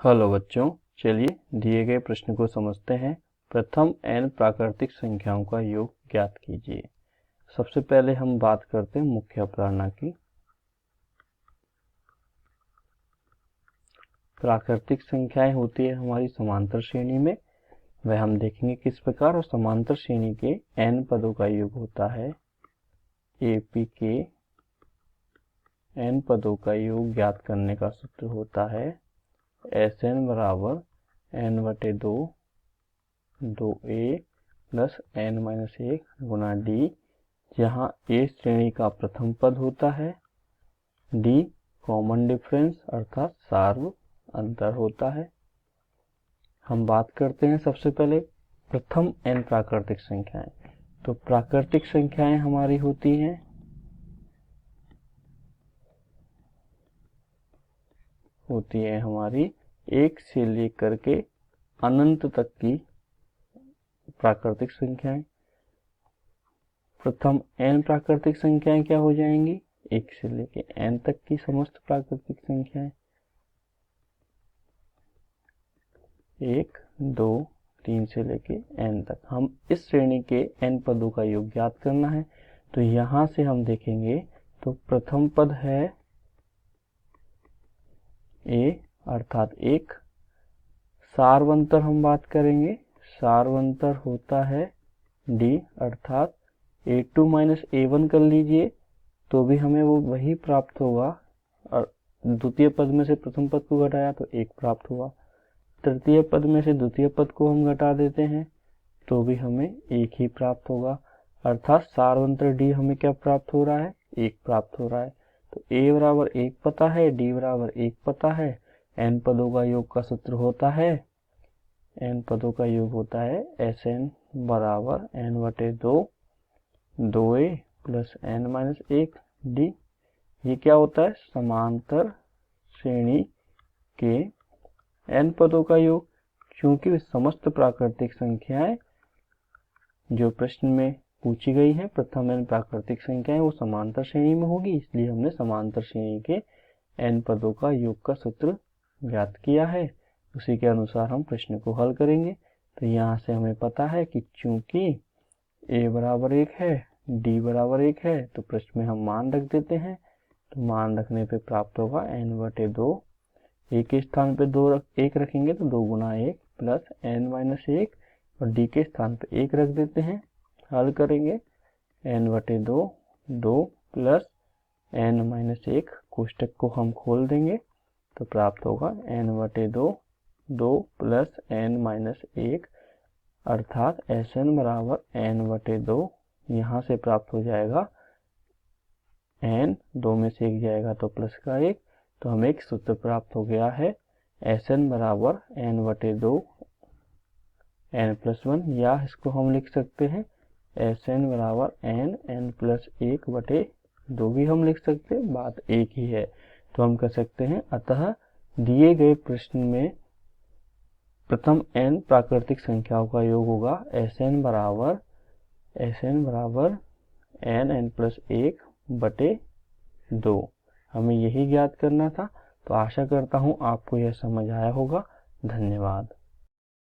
Hello बच्चों, चलिए दिए गए प्रश्न को समझते हैं। प्रथम n प्राकृतिक संख्याओं का योग ज्ञात कीजिए। सबसे पहले हम बात करते हैं मुख्य अवधारणा की। प्राकृतिक संख्याएं होती है हमारी समांतर श्रेणी में, वह हम देखेंगे किस प्रकार। और समांतर श्रेणी के n पदों का योग होता है AP के n पदों का योग ज्ञात करने का सूत्र होता है Sn बराबर n/2 2a प्लस n-1 गुना d, जहाँ a श्रेणी का प्रथम पद होता है, d कॉमन डिफरेंस अर्थात सार्व अंतर होता है। हम बात करते हैं सबसे पहले प्रथम n प्राकृतिक संख्याएं। तो प्राकृतिक संख्याएं हमारी होती हैं हमारी 1 से लेकर के अनंत तक की प्राकृतिक संख्याएं। प्रथम n प्राकृतिक संख्याएं क्या हो जाएंगी? 1 से लेकर n तक की समस्त प्राकृतिक संख्याएं। 1 2 3 से लेकर n तक। हम इस श्रेणी के n पदों का योग ज्ञात करना है। तो यहां से हम देखेंगे तो प्रथम पद है a अर्थात 1। सार्वंतर हम बात करेंगे, सार्वंतर होता है d अर्थात a2 a1 कर लीजिए तो भी हमें वो वही प्राप्त होगा। और द्वितीय पद में से प्रथम पद को घटाया तो 1 प्राप्त हुआ। तृतीय पद में से द्वितीय पद को हम घटा देते हैं तो भी हमें 1 ही प्राप्त होगा। अर्थात सार्वंतर d हमें क्या प्राप्त हो रहा है? 1 प्राप्त हो रहा है। तो a बराबर 1 पता है, d बराबर 1 पता है। n पदों का योग का सूत्र होता है, n पदों का योग होता है Sn बराबर n/2 2a plus n-1 d। ये क्या होता है? समांतर श्रेणी के n पदों का योग। क्योंकि समस्त प्राकृतिक संख्याएं जो प्रश्न में पूछी गई है प्रथम n प्राकृतिक संख्याएं वो समांतर श्रेणी में होगी, इसलिए हमने समांतर श्रेणी के n पदों का योग का सूत्र ज्ञात किया है। उसी के अनुसार हम प्रश्न को हल करेंगे। तो यहाँ से हमें पता है कि चूंकि a बराबर 1 है, d बराबर 1 है, तो प्रश्न में हम मान रख देते हैं। तो मान रखने पे प्राप्त होगा n/2। a के स्थान पे 1 रखेंगे तो 2 गुना 1 प्लस n-1 और d के स्थान पे 1 रख देते हैं। हल करेंगे n/2 2 प्लस n-1 कोष्टक को हम खोल देंगे तो प्राप्त होगा n/2 2 प्लस n-1 अर्थात Sn बराबर n/2। यहाँ से प्राप्त हो जाएगा n, 2 में से 1 जाएगा तो प्लस का 1, तो हमें एक सूत्र प्राप्त हो गया है Sn बराबर n/2 n+1, या इसको हम लिख सकते हैं Sn बराबर n+1/2 भी हम लिख सकते हैं, बात एक ही है। तो हम कह सकते हैं अतः दिए गए प्रश्न में प्रथम n प्राकृतिक संख्याओं का योग होगा Sn बराबर n+1/2। हमें यही ज्ञात करना था। तो आशा करता हूँ आपको यह समझ आया होगा। धन्यवाद।